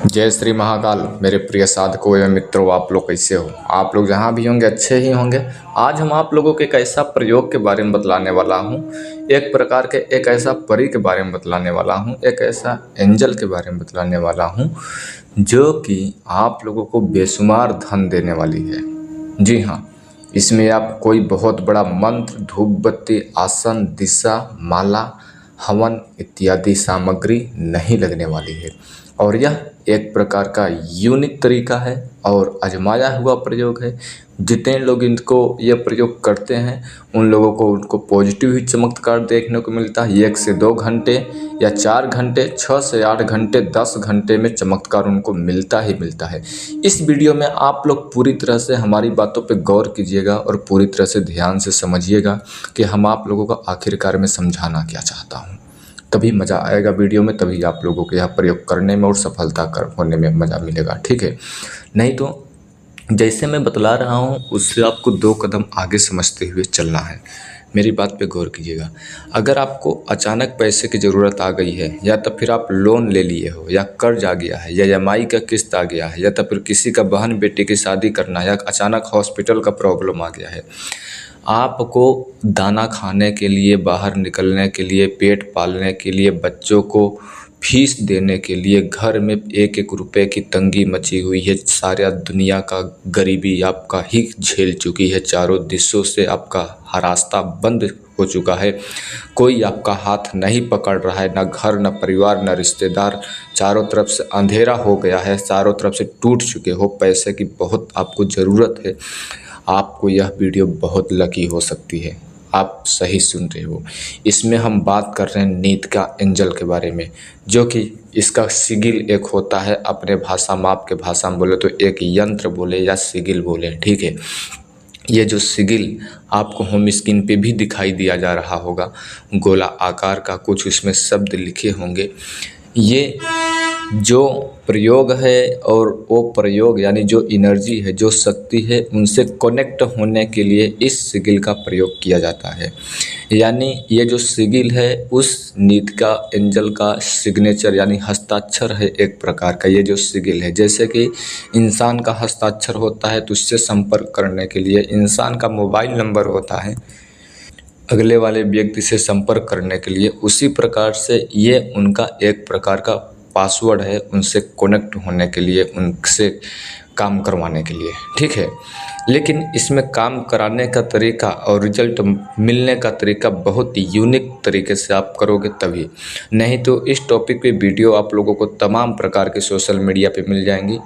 जय श्री महाकाल। मेरे प्रिय साधकों एवं मित्रों, आप लोग कैसे हो? आप लोग जहाँ भी होंगे अच्छे ही होंगे। आज हम आप लोगों के एक ऐसा प्रयोग के बारे में बतलाने वाला हूँ, एक प्रकार के एक ऐसा परी के बारे में बतलाने वाला हूँ, एक ऐसा एंजल के बारे में बतलाने वाला हूँ जो कि आप लोगों को बेशुमार धन देने वाली है। जी हाँ, इसमें आप कोई बहुत बड़ा मंत्र, धूप बत्ती, आसन, दिशा, माला, हवन इत्यादि सामग्री नहीं लगने वाली है और यह एक प्रकार का यूनिक तरीका है और आजमाया हुआ प्रयोग है। जितने लोग इनको यह प्रयोग करते हैं उन लोगों को उनको पॉजिटिव ही चमत्कार देखने को मिलता है। 1 से 2 घंटे या 4 घंटे, 6 से 8 घंटे, 10 घंटे में चमत्कार उनको मिलता ही मिलता है। इस वीडियो में आप लोग पूरी तरह से हमारी बातों पर गौर कीजिएगा और पूरी तरह से ध्यान से समझिएगा कि हम आप लोगों को आखिरकार में समझाना क्या चाहता हूँ। तभी मज़ा आएगा वीडियो में, तभी आप लोगों को यह प्रयोग करने में और सफलता होने में मज़ा मिलेगा, ठीक है। नहीं तो जैसे मैं बतला रहा हूँ उससे आपको 2 कदम आगे समझते हुए चलना है। मेरी बात पे गौर कीजिएगा। अगर आपको अचानक पैसे की ज़रूरत आ गई है, या तो फिर आप लोन ले लिए हो, या कर्ज आ गया है, या EMI का किस्त आ गया है, या तो फिर किसी का बहन बेटी की शादी करना है, या अचानक हॉस्पिटल का प्रॉब्लम आ गया है, आपको दाना खाने के लिए, बाहर निकलने के लिए, पेट पालने के लिए, बच्चों को फीस देने के लिए, घर में 1-1 रुपए की तंगी मची हुई है। सारा दुनिया का गरीबी आपका ही झेल चुकी है। चारों दिशों से आपका रास्ता बंद हो चुका है। कोई आपका हाथ नहीं पकड़ रहा है, ना घर, ना परिवार, ना रिश्तेदार। चारों तरफ से अंधेरा हो गया है, चारों तरफ से टूट चुके हो। पैसे की बहुत आपको ज़रूरत है। आपको यह वीडियो बहुत लकी हो सकती है। आप सही सुन रहे हो। इसमें हम बात कर रहे हैं नीत का एंजल के बारे में, जो कि इसका सिगिल एक होता है। अपने भाषा में, आपके भाषा में बोले तो एक यंत्र बोले या सिगिल बोले, ठीक है। ये जो सिगिल आपको होम स्क्रीन पे भी दिखाई दिया जा रहा होगा, गोला आकार का कुछ इसमें शब्द लिखे होंगे। ये जो प्रयोग है और वो प्रयोग यानी जो एनर्जी है, जो शक्ति है, उनसे कनेक्ट होने के लिए इस सिगिल का प्रयोग किया जाता है। यानी ये जो सिगिल है उस नीत का एंजल का सिग्नेचर यानी हस्ताक्षर है एक प्रकार का। ये जो सिगिल है, जैसे कि इंसान का हस्ताक्षर होता है तो उससे संपर्क करने के लिए इंसान का मोबाइल नंबर होता है अगले वाले व्यक्ति से संपर्क करने के लिए, उसी प्रकार से ये उनका एक प्रकार का पासवर्ड है उनसे कनेक्ट होने के लिए, उनसे काम करवाने के लिए, ठीक है। लेकिन इसमें काम कराने का तरीका और रिजल्ट मिलने का तरीका बहुत यूनिक तरीके से आप करोगे तभी। नहीं तो इस टॉपिक पे वीडियो आप लोगों को तमाम प्रकार के सोशल मीडिया पे मिल जाएंगी,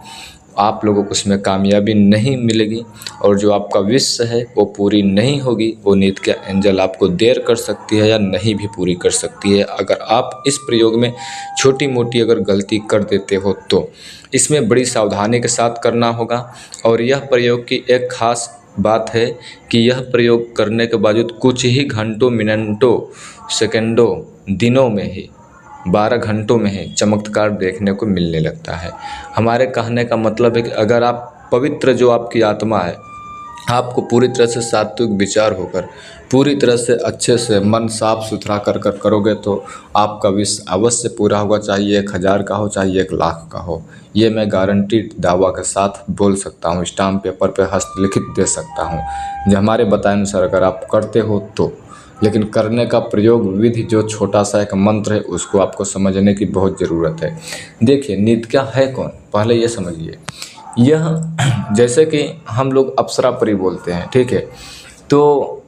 आप लोगों को उसमें कामयाबी नहीं मिलेगी और जो आपका विश है वो पूरी नहीं होगी। वो नीत का एंजल आपको देर कर सकती है या नहीं भी पूरी कर सकती है अगर आप इस प्रयोग में छोटी मोटी अगर गलती कर देते हो तो। इसमें बड़ी सावधानी के साथ करना होगा। और यह प्रयोग की एक ख़ास बात है कि यह प्रयोग करने के बावजूद कुछ ही घंटों, मिनटों, सेकंडों, दिनों में ही 12 घंटों में ही चमत्कार देखने को मिलने लगता है। हमारे कहने का मतलब है कि अगर आप पवित्र, जो आपकी आत्मा है, आपको पूरी तरह से सात्विक विचार होकर पूरी तरह से अच्छे से मन साफ सुथरा कर करोगे तो आपका विश अवश्य पूरा होगा, चाहे 1000 का हो, चाहे 1 लाख का हो। ये मैं गारंटीड दावा के साथ बोल सकता हूँ, स्टाम्प पेपर पे हस्तलिखित दे सकता हूँ, जो हमारे बताए अनुसार अगर आप करते हो तो। लेकिन करने का प्रयोग विधि जो छोटा सा एक मंत्र है उसको आपको समझने की बहुत ज़रूरत है। देखिए नीत क्या है कौन, पहले ये समझिए। यह जैसे कि हम लोग अप्सरा परी बोलते हैं, ठीक है, तो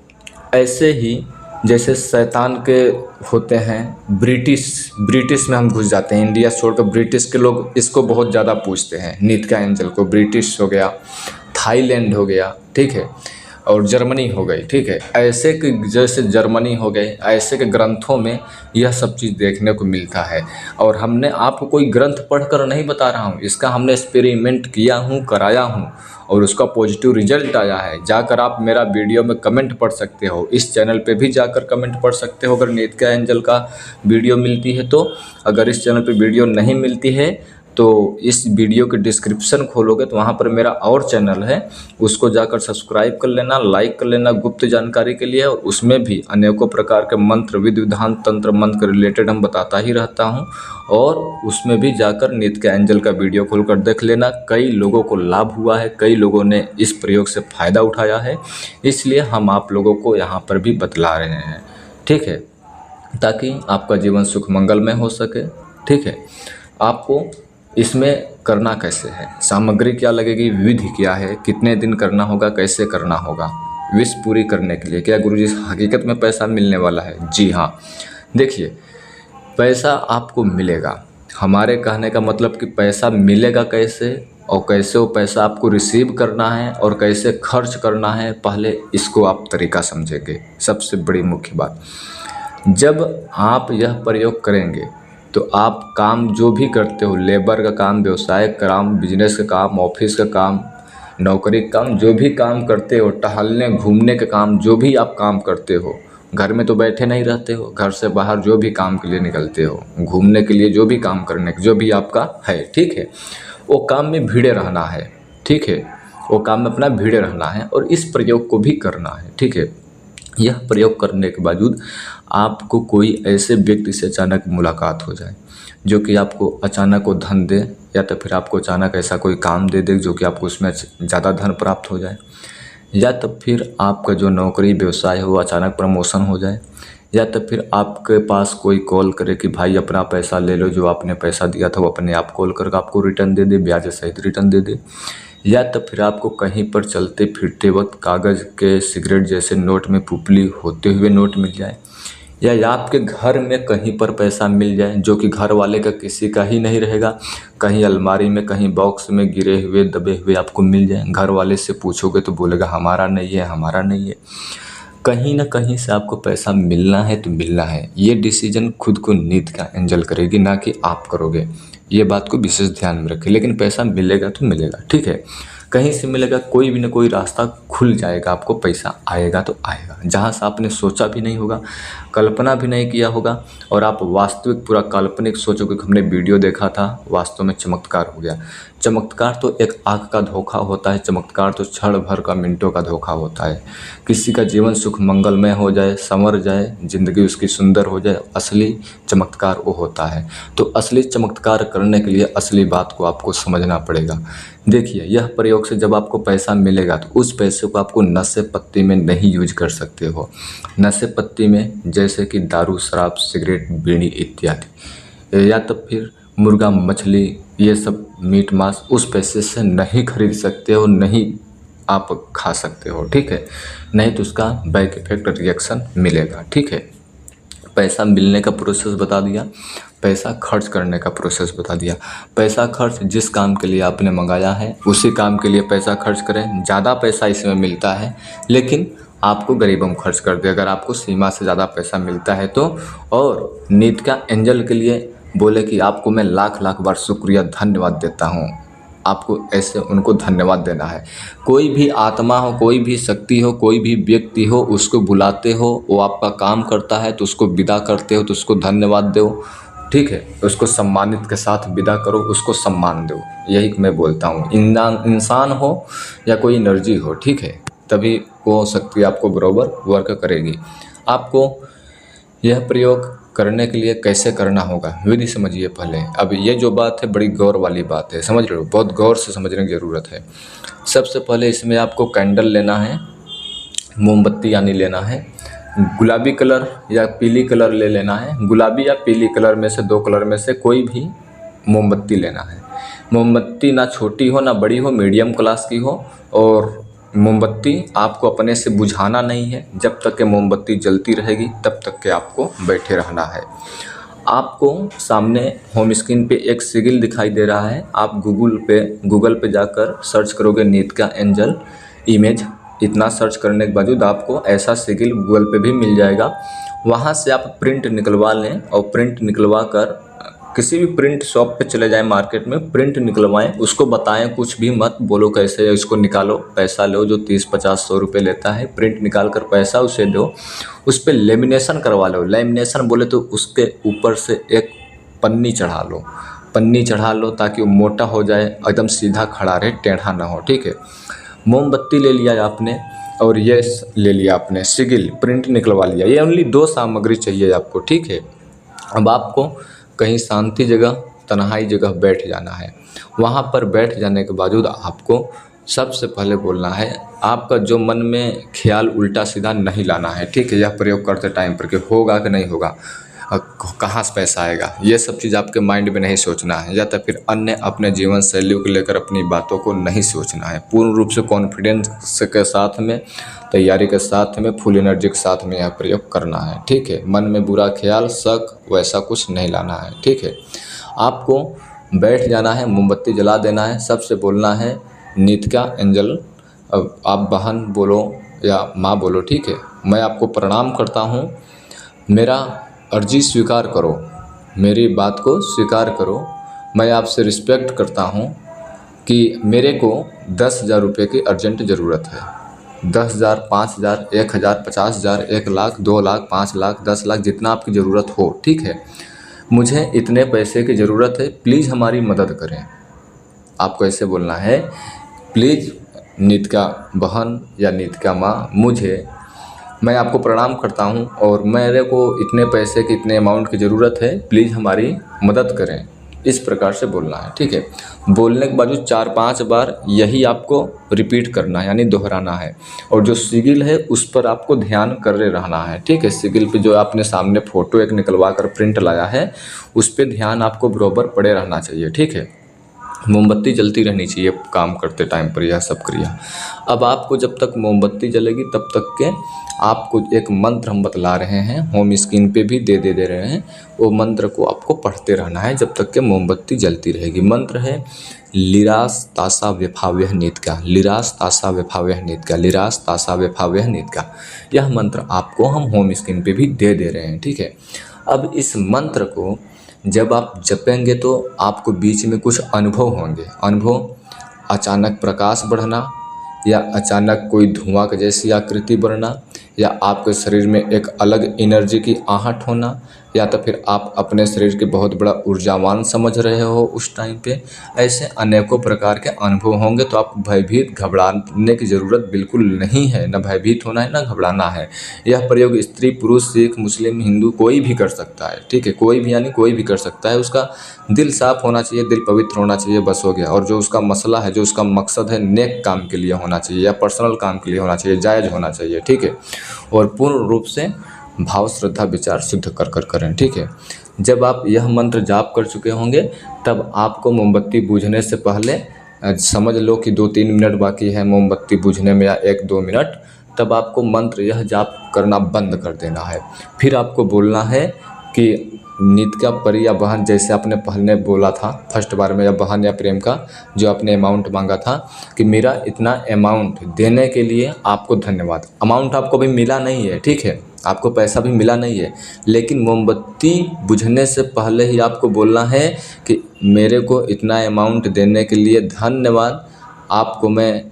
ऐसे ही जैसे शैतान के होते हैं ब्रिटिश में हम घुस जाते हैं। इंडिया छोड़कर ब्रिटिश के लोग इसको बहुत ज़्यादा पूछते हैं, नीत का एंजल को। ब्रिटिश हो गया, थाईलैंड हो गया, ठीक है, और जर्मनी हो गई, ठीक है। ऐसे के जैसे जर्मनी हो गए, ऐसे के ग्रंथों में यह सब चीज़ देखने को मिलता है। और हमने आपको कोई ग्रंथ पढ़कर नहीं बता रहा हूँ, इसका हमने एक्सपेरिमेंट किया हूँ, कराया हूँ और उसका पॉजिटिव रिजल्ट आया है। जाकर आप मेरा वीडियो में कमेंट पढ़ सकते हो, इस चैनल पे भी जाकर कमेंट पढ़ सकते हो अगर नीत का एंजल का वीडियो मिलती है तो। अगर इस चैनल पे वीडियो नहीं मिलती है तो इस वीडियो के डिस्क्रिप्शन खोलोगे तो वहाँ पर मेरा और चैनल है, उसको जाकर सब्सक्राइब कर लेना, लाइक कर लेना गुप्त जानकारी के लिए। और उसमें भी अनेकों प्रकार के मंत्र, विधि विधान, तंत्र मंत्र रिलेटेड हम बताता ही रहता हूँ। और उसमें भी जाकर नीत का एंजल का वीडियो खोलकर देख लेना। कई लोगों को लाभ हुआ है, कई लोगों ने इस प्रयोग से फ़ायदा उठाया है, इसलिए हम आप लोगों को यहाँ पर भी बतला रहे हैं, ठीक है, ताकि आपका जीवन सुख मंगलमय हो सके। ठीक है, आपको इसमें करना कैसे है, सामग्री क्या लगेगी, विधि क्या है, कितने दिन करना होगा, कैसे करना होगा, विश पूरी करने के लिए। क्या गुरुजी हकीकत में पैसा मिलने वाला है? जी हाँ, देखिए पैसा आपको मिलेगा। हमारे कहने का मतलब कि पैसा मिलेगा कैसे और कैसे वो पैसा आपको रिसीव करना है और कैसे खर्च करना है, पहले इसको आप तरीका समझेंगे। सबसे बड़ी मुख्य बात, जब आप यह प्रयोग करेंगे तो आप काम जो भी करते हो, लेबर का काम, व्यवसाय का काम, बिजनेस का काम, ऑफिस का काम, नौकरी का काम, जो भी काम करते हो, टहलने घूमने का काम, जो भी आप काम करते हो, घर में तो बैठे नहीं रहते हो, घर से बाहर जो भी काम के लिए निकलते हो, घूमने के लिए, जो भी काम करने जो भी आपका है, ठीक है, वो काम में भिड़े रहना है। ठीक है, वो काम में अपना भिड़े रहना है और इस प्रयोग को भी करना है। ठीक है, यह प्रयोग करने के बावजूद आपको कोई ऐसे व्यक्ति से अचानक मुलाकात हो जाए जो कि आपको अचानक वो धन दे, या तो फिर आपको अचानक ऐसा कोई काम दे दे जो कि आपको उसमें ज़्यादा धन प्राप्त हो जाए, या तो फिर आपका जो नौकरी व्यवसाय हो अचानक प्रमोशन हो जाए, या तो फिर आपके पास कोई कॉल करे कि भाई अपना पैसा ले लो, जो आपने पैसा दिया था वो अपने आप कॉल करके आपको रिटर्न दे दे, ब्याज सहित रिटर्न दे दे, या तो फिर आपको कहीं पर चलते फिरते वक्त कागज़ के सिगरेट जैसे नोट में पुपली होते हुए नोट मिल जाए, या आपके घर में कहीं पर पैसा मिल जाए जो कि घर वाले का किसी का ही नहीं रहेगा, कहीं अलमारी में, कहीं बॉक्स में गिरे हुए दबे हुए आपको मिल जाए। घर वाले से पूछोगे तो बोलेगा हमारा नहीं है, हमारा नहीं है। कहीं ना कहीं से आपको पैसा मिलना है तो मिलना है। ये डिसीजन खुद को नीत का एंजल करेगी, ना कि आप करोगे। ये बात को विशेष ध्यान में रखें। लेकिन पैसा मिलेगा तो मिलेगा, ठीक है, कहीं से मिलेगा, कोई भी ना कोई रास्ता खुल जाएगा, आपको पैसा आएगा तो आएगा, जहाँ से आपने सोचा भी नहीं होगा, कल्पना भी नहीं किया होगा, और आप वास्तविक पूरा काल्पनिक सोचोगे कि हमने वीडियो देखा था, वास्तव में चमत्कार हो गया। चमत्कार तो एक आँख का धोखा होता है, चमत्कार तो क्षण भर का, मिनटों का धोखा होता है। किसी का जीवन सुख मंगलमय हो जाए, संवर जाए, ज़िंदगी उसकी सुंदर हो जाए, असली चमत्कार वो होता है। तो असली चमत्कार करने के लिए असली बात को आपको समझना पड़ेगा। देखिए, यह प्रयोग से जब आपको पैसा मिलेगा तो उस पैसे को आपको नशे पत्ती में नहीं यूज कर सकते हो। नशे पत्ती में जैसे कि दारू, शराब, सिगरेट, बीड़ी इत्यादि, या तो फिर मुर्गा, मछली, ये सब मीट मांस उस पैसे से नहीं खरीद सकते हो, नहीं आप खा सकते हो। ठीक है, नहीं तो उसका बैक इफेक्ट रिएक्शन मिलेगा। ठीक है, पैसा मिलने का प्रोसेस बता दिया, पैसा खर्च करने का प्रोसेस बता दिया। पैसा खर्च जिस काम के लिए आपने मंगाया है उसी काम के लिए पैसा खर्च करें। ज़्यादा पैसा इसमें मिलता है, लेकिन आपको गरीबों में खर्च कर दे अगर आपको सीमा से ज़्यादा पैसा मिलता है तो। और नीत का एंजल के लिए बोले कि आपको मैं लाख लाख बार शुक्रिया, धन्यवाद देता हूँ। आपको ऐसे उनको धन्यवाद देना है। कोई भी आत्मा हो, कोई भी शक्ति हो, कोई भी व्यक्ति हो, उसको बुलाते हो, वो आपका काम करता है तो उसको विदा करते हो तो उसको धन्यवाद दो। ठीक है, उसको सम्मानित के साथ विदा करो, उसको सम्मान दो। यही मैं बोलता हूँ। इंसान हो या कोई एनर्जी हो, ठीक है, तभी वो शक्ति आपको बराबर वर्क करेगी। आपको यह प्रयोग करने के लिए कैसे करना होगा, विधि समझिए पहले। अब ये जो बात है बड़ी गौर वाली बात है, समझ रहे हो, बहुत गौर से समझने की ज़रूरत है। सबसे पहले इसमें आपको कैंडल लेना है, मोमबत्ती यानी लेना है, गुलाबी कलर या पीली कलर ले लेना है। गुलाबी या पीली कलर में से, दो कलर में से कोई भी मोमबत्ती लेना है। मोमबत्ती ना छोटी हो ना बड़ी हो, मीडियम क्लास की हो। और मोमबत्ती आपको अपने से बुझाना नहीं है, जब तक कि मोमबत्ती जलती रहेगी तब तक के आपको बैठे रहना है। आपको सामने होम स्क्रीन पे एक सिगिल दिखाई दे रहा है, आप गूगल पे जाकर सर्च करोगे नीत का एंजल इमेज। इतना सर्च करने के बावजूद आपको ऐसा सिगिल गूगल पे भी मिल जाएगा। वहाँ से आप प्रिंट निकलवा लें और प्रिंट निकलवा कर किसी भी प्रिंट शॉप पे चले जाएं, मार्केट में प्रिंट निकलवाएं। उसको बताएं, कुछ भी मत बोलो कैसे इसको निकालो, पैसा लो जो 30, 50, 100 रुपये लेता है। प्रिंट निकाल कर पैसा उसे दो, उस पर लेमिनेशन करवा लो। लेमिनेशन बोले तो उसके ऊपर से एक पन्नी चढ़ा लो। पन्नी चढ़ा लो ताकि वो मोटा हो जाए, एकदम सीधा खड़ा रहे, टेढ़ा ना हो, ठीक है। मोमबत्ती ले लिया आपने और ये ले लिया आपने सिगिल, प्रिंट निकलवा लिया। ये ओनली 2 सामग्री चाहिए आपको, ठीक है। अब आपको कहीं शांति जगह, तन्हाई जगह बैठ जाना है। वहाँ पर बैठ जाने के बावजूद आपको सबसे पहले बोलना है, आपका जो मन में ख्याल उल्टा सीधा नहीं लाना है, ठीक है। यह प्रयोग करते टाइम पर कि होगा कि नहीं होगा, कहाँ से पैसा आएगा, ये सब चीज़ आपके माइंड में नहीं सोचना है, या तो फिर अन्य अपने जीवन शैली को लेकर अपनी बातों को नहीं सोचना है। पूर्ण रूप से कॉन्फिडेंस के साथ में, तैयारी के साथ में, फुल एनर्जी के साथ में यह प्रयोग करना है, ठीक है। मन में बुरा ख्याल, शक वैसा कुछ नहीं लाना है, ठीक है। आपको बैठ जाना है, मोमबत्ती जला देना है, सबसे बोलना है नित्या एंजल, अब आप बहन बोलो या माँ बोलो, ठीक है। मैं आपको प्रणाम करता हूँ, मेरा अर्जी स्वीकार करो, मेरी बात को स्वीकार करो। मैं आपसे रिस्पेक्ट करता हूँ कि मेरे को 10,000 रुपये की अर्जेंट ज़रूरत है। 10,000, 5,000, 1,000, 50,000, 1 लाख, 2 लाख, 5 लाख, 10 लाख, जितना आपकी ज़रूरत हो, ठीक है। मुझे इतने पैसे की ज़रूरत है, प्लीज़ हमारी मदद करें। आपको ऐसे बोलना है, प्लीज़ नित्या बहन या नित्या माँ, मैं आपको प्रणाम करता हूँ और मेरे को इतने पैसे की, इतने अमाउंट की ज़रूरत है, प्लीज़ हमारी मदद करें। इस प्रकार से बोलना है, ठीक है। बोलने के बाद 4-5 बार यही आपको रिपीट करना है, यानी दोहराना है। और जो सिगिल है उस पर आपको ध्यान करे रहना है, ठीक है। सिगिल पे जो आपने सामने फ़ोटो एक निकलवा कर प्रिंट लाया है, उस पर ध्यान आपको बराबर पड़े रहना चाहिए, ठीक है। मोमबत्ती जलती रहनी चाहिए काम करते टाइम पर, यह सब क्रिया। अब आपको जब तक मोमबत्ती जलेगी तब तक के आपको एक मंत्र हम बतला रहे हैं, होम स्क्रीन पे भी दे रहे हैं। वो मंत्र को आपको पढ़ते रहना है जब तक के मोमबत्ती जलती रहेगी। मंत्र है लिरास तासा विफाव्यः नित्या, लिरास तासा विफाव्यः नित्या, लिरास तासा विफाव्यः नित्या। यह मंत्र आपको हम होम स्क्रीन पे भी दे रहे हैं, ठीक है। अब इस मंत्र को जब आप जपेंगे तो आपको बीच में कुछ अनुभव होंगे। अनुभव, अचानक प्रकाश बढ़ना, या अचानक कोई धुआं की जैसी आकृति बढ़ना, या आपके शरीर में एक अलग एनर्जी की आहट होना, या तो फिर आप अपने शरीर के बहुत बड़ा ऊर्जावान समझ रहे हो उस टाइम पे। ऐसे अनेकों प्रकार के अनुभव होंगे। तो आप भयभीत, घबराने की ज़रूरत बिल्कुल नहीं है, ना भयभीत होना है ना घबराना है। यह प्रयोग स्त्री, पुरुष, सिख, मुस्लिम, हिंदू कोई भी कर सकता है, ठीक है। कोई भी, यानी कोई भी कर सकता है। उसका दिल साफ होना चाहिए, दिल पवित्र होना चाहिए, बस हो गया। और जो उसका मसला है, जो उसका मकसद है, नेक काम के लिए होना चाहिए या पर्सनल काम के लिए होना चाहिए, जायज़ होना चाहिए, ठीक है। और पूर्ण रूप से भाव, श्रद्धा, विचार शुद्ध कर करें, ठीक है। जब आप यह मंत्र जाप कर चुके होंगे तब आपको मोमबत्ती बुझने से पहले, समझ लो कि 2-3 मिनट बाकी है मोमबत्ती बुझने में, या 1-2 मिनट, तब आपको मंत्र यह जाप करना बंद कर देना है। फिर आपको बोलना है कि नित्या परी या बहन, जैसे आपने पहले बोला था फर्स्ट बार में, या बहन या प्रेम का जो आपने अमाउंट मांगा था, कि मेरा इतना अमाउंट देने के लिए आपको धन्यवाद। अमाउंट आपको भी मिला नहीं है, ठीक है, आपको पैसा भी मिला नहीं है, लेकिन मोमबत्ती बुझने से पहले ही आपको बोलना है कि मेरे को इतना अमाउंट देने के लिए धन्यवाद, आपको मैं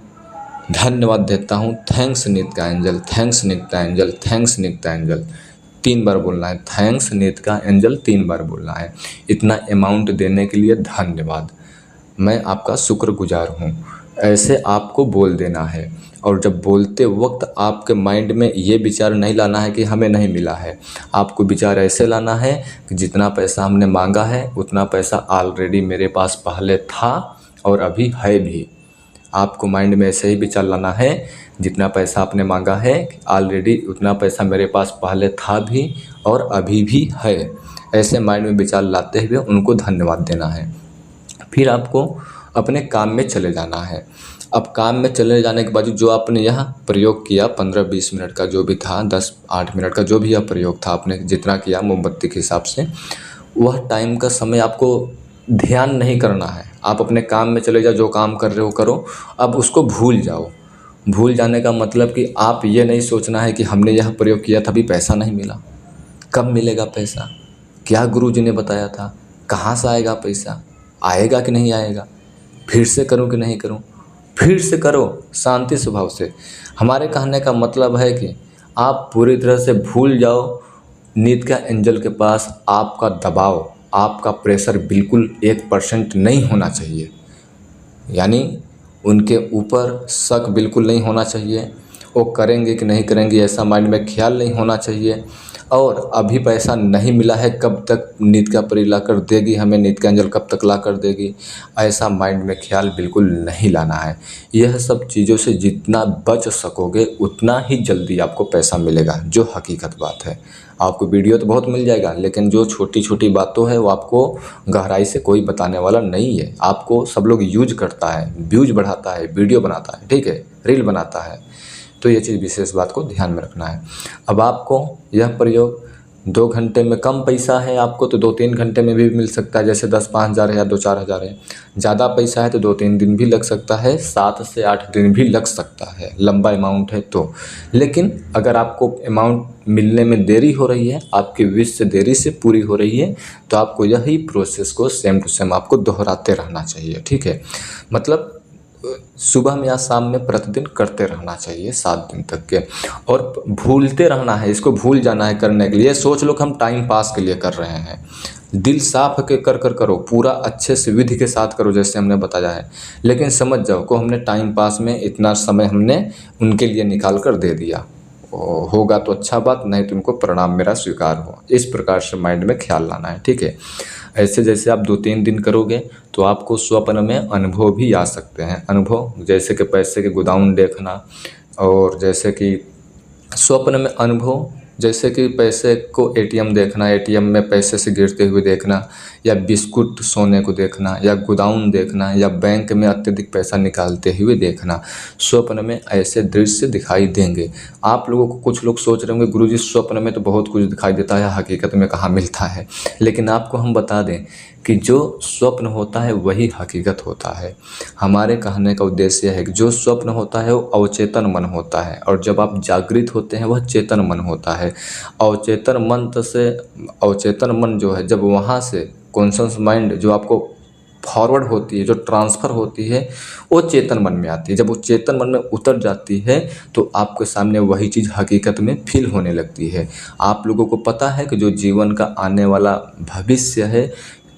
धन्यवाद देता हूँ। थैंक्स नित्या एंजल, थैंक्स नित्या एंजल, थैंक्स नित्या एंजल। 3 बार बोलना है, थैंक्स नित्या एंजल 3 बार बोलना है। इतना अमाउंट देने के लिए धन्यवाद, मैं आपका शुक्रगुजार हूँ, ऐसे आपको बोल देना है। और जब बोलते वक्त आपके माइंड में ये विचार नहीं लाना है कि हमें नहीं मिला है। आपको विचार ऐसे लाना है कि जितना पैसा हमने मांगा है उतना पैसा ऑलरेडी मेरे पास पहले था और अभी है भी। आपको माइंड में ऐसे ही विचार लाना है, जितना पैसा आपने मांगा है ऑलरेडी उतना पैसा मेरे पास पहले था भी और अभी भी है। ऐसे माइंड में विचार लाते हुए उनको धन्यवाद देना है। फिर आपको अपने काम में चले जाना है। अब काम में चले जाने के बाद जो आपने यहाँ प्रयोग किया 15-20 मिनट का जो भी था, 10-8 मिनट का जो भी यह प्रयोग था, आपने जितना किया मोमबत्ती के हिसाब से, वह टाइम का समय आपको ध्यान नहीं करना है। आप अपने काम में चले जाओ, जो काम कर रहे हो करो, अब उसको भूल जाओ। भूल जाने का मतलब कि आप ये नहीं सोचना है कि हमने यह प्रयोग किया था, अभी पैसा नहीं मिला, कब मिलेगा पैसा, क्या गुरुजी ने बताया था, कहाँ से आएगा पैसा, आएगा कि नहीं आएगा, फिर से करूं कि नहीं करूं, फिर से करो शांति स्वभाव से। हमारे कहने का मतलब है कि आप पूरी तरह से भूल जाओ नित्या एंजल के पास आपका दबाव, आपका प्रेशर बिल्कुल 1% नहीं होना चाहिए। यानी उनके ऊपर शक बिल्कुल नहीं होना चाहिए। वो करेंगे कि नहीं करेंगे ऐसा माइंड में ख्याल नहीं होना चाहिए। और अभी पैसा नहीं मिला है, कब तक नींद का परी ला कर देगी हमें, नींद का एंजल कब तक ला कर देगी, ऐसा माइंड में ख्याल बिल्कुल नहीं लाना है। यह सब चीज़ों से जितना बच सकोगे उतना ही जल्दी आपको पैसा मिलेगा, जो हकीकत बात है। आपको वीडियो तो बहुत मिल जाएगा, लेकिन जो छोटी छोटी बातों है वो आपको गहराई से कोई बताने वाला नहीं है। आपको सब लोग यूज करता है, व्यूज बढ़ाता है, वीडियो बनाता है, ठीक है, रील बनाता है। तो ये चीज़ विशेष बात को ध्यान में रखना है। अब आपको यह प्रयोग 2 घंटे में, कम पैसा है आपको तो 2-3 घंटे में भी मिल सकता है, जैसे 10-5 हज़ार है या 2-4 हज़ार है। ज़्यादा पैसा है तो 2-3 दिन भी लग सकता है, 7 से 8 दिन भी लग सकता है, लंबा अमाउंट है तो। लेकिन अगर आपको अमाउंट मिलने में देरी हो रही है, आपकी विश से देरी से पूरी हो रही है, तो आपको यही प्रोसेस को सेम टू सेम आपको दोहराते रहना चाहिए, ठीक है। मतलब सुबह में या शाम में प्रतिदिन करते रहना चाहिए 7 दिन तक के। और भूलते रहना है, इसको भूल जाना है करने के लिए। सोच लो कि हम टाइम पास के लिए कर रहे हैं, दिल साफ के कर कर करो, पूरा अच्छे से विधि के साथ करो जैसे हमने बताया है। लेकिन समझ जाओ को हमने टाइम पास में इतना समय हमने उनके लिए निकाल कर दे दिया, होगा तो अच्छा बात, नहीं तो उनको प्रणाम मेरा स्वीकार हो। इस प्रकार से माइंड में ख्याल लाना है, ठीक है। ऐसे जैसे आप 2-3 दिन करोगे तो आपको स्वप्न में अनुभव भी आ सकते हैं। अनुभव जैसे कि पैसे के गोदाम देखना, और जैसे कि स्वप्न में अनुभव जैसे कि पैसे को एटीएम देखना, एटीएम में पैसे से गिरते हुए देखना, या बिस्कुट सोने को देखना, या गोदाम देखना, या बैंक में अत्यधिक पैसा निकालते हुए देखना। स्वप्न में ऐसे दृश्य दिखाई देंगे। आप लोगों को, कुछ लोग सोच रहे होंगे गुरुजी स्वप्न में तो बहुत कुछ दिखाई देता है, हकीकत में कहाँ मिलता है। लेकिन आपको हम बता दें कि जो स्वप्न होता है वही हकीकत होता है। हमारे कहने का उद्देश्य है कि जो स्वप्न होता है वो अवचेतन मन होता है, और जब आप जागृत होते हैं वह चेतन मन होता है। अवचेतन मन जो है, जब वहाँ से कॉन्शस माइंड जो आपको फॉरवर्ड होती है, जो ट्रांसफ़र होती है, वो चेतन मन में आती है। जब वो चेतन मन में उतर जाती है तो आपके सामने वही चीज़ हकीकत में फील होने लगती है। आप लोगों को पता है कि जो जीवन का आने वाला भविष्य है,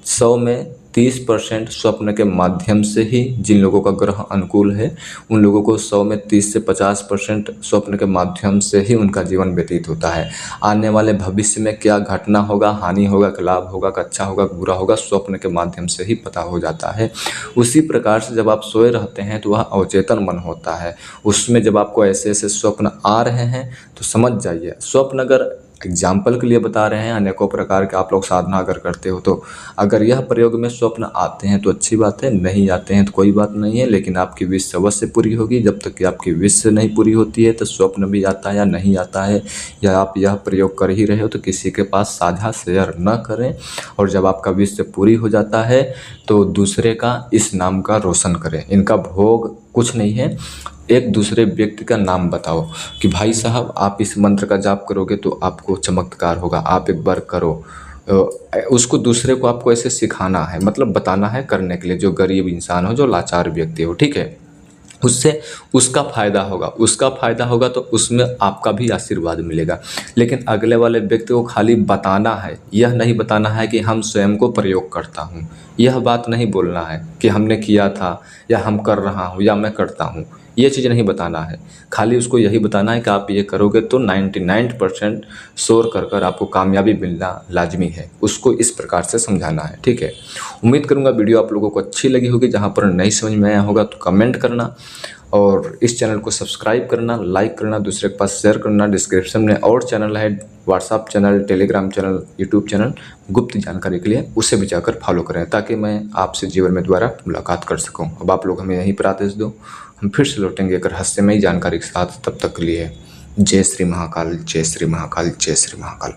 100 में 30% स्वप्न के माध्यम से ही, जिन लोगों का ग्रह अनुकूल है उन लोगों को 100 में 30 से 50% स्वप्न के माध्यम से ही उनका जीवन व्यतीत होता है। आने वाले भविष्य में क्या घटना होगा, हानि होगा, लाभ होगा, अच्छा होगा, बुरा होगा, स्वप्न के माध्यम से ही पता हो जाता है। उसी प्रकार से जब आप सोए रहते हैं तो वह अवचेतन मन होता है। उसमें जब आपको ऐसे ऐसे स्वप्न आ रहे हैं तो समझ जाइए, स्वप्न अगर एग्जाम्पल के लिए बता रहे हैं, अनेकों प्रकार के आप लोग साधना अगर करते हो तो अगर यह प्रयोग में स्वप्न आते हैं तो अच्छी बात है, नहीं आते हैं तो कोई बात नहीं है। लेकिन आपकी विश अवश्य पूरी होगी। जब तक कि आपकी विश नहीं पूरी होती है तो स्वप्न भी आता है या नहीं आता है, या आप यह प्रयोग कर ही रहे हो तो किसी के पास साझा शेयर न करें। और जब आपका विश पूरी हो जाता है तो दूसरे का इस नाम का रोशन करें। इनका भोग कुछ नहीं है, एक दूसरे व्यक्ति का नाम बताओ कि भाई साहब आप इस मंत्र का जाप करोगे तो आपको चमत्कार होगा, आप एक बार करो। उसको दूसरे को आपको ऐसे सिखाना है, मतलब बताना है करने के लिए, जो गरीब इंसान हो, जो लाचार व्यक्ति हो, ठीक है। उससे उसका फ़ायदा होगा तो उसमें आपका भी आशीर्वाद मिलेगा। लेकिन अगले वाले व्यक्ति को खाली बताना है, यह नहीं बताना है कि हम स्वयं को प्रयोग करता हूँ। यह बात नहीं बोलना है कि हमने किया था, या हम कर रहा हूँ, या मैं करता हूँ। ये चीज़ नहीं बताना है। खाली उसको यही बताना है कि आप ये करोगे तो 99% श्योर कर आपको कामयाबी मिलना लाजमी है। उसको इस प्रकार से समझाना है, ठीक है। उम्मीद करूँगा वीडियो आप लोगों को अच्छी लगी होगी। जहाँ पर नहीं समझ में आया होगा तो कमेंट करना, और इस चैनल को सब्सक्राइब करना, लाइक करना, दूसरे के पास शेयर करना। डिस्क्रिप्शन में और चैनल है, WhatsApp channel, Telegram channel, YouTube channel, गुप्त जानकारी के लिए उसे भी जाकर फॉलो करें, ताकि मैं आपसे जीवन में दोबारा मुलाकात कर सकूं। अब आप लोग हमें यहीं पर आदेश दो, हम फिर से लौटेंगे एक रहस्यमयी जानकारी के साथ। तब तक के लिए जय श्री महाकाल, जय श्री महाकाल, जय श्री महाकाल।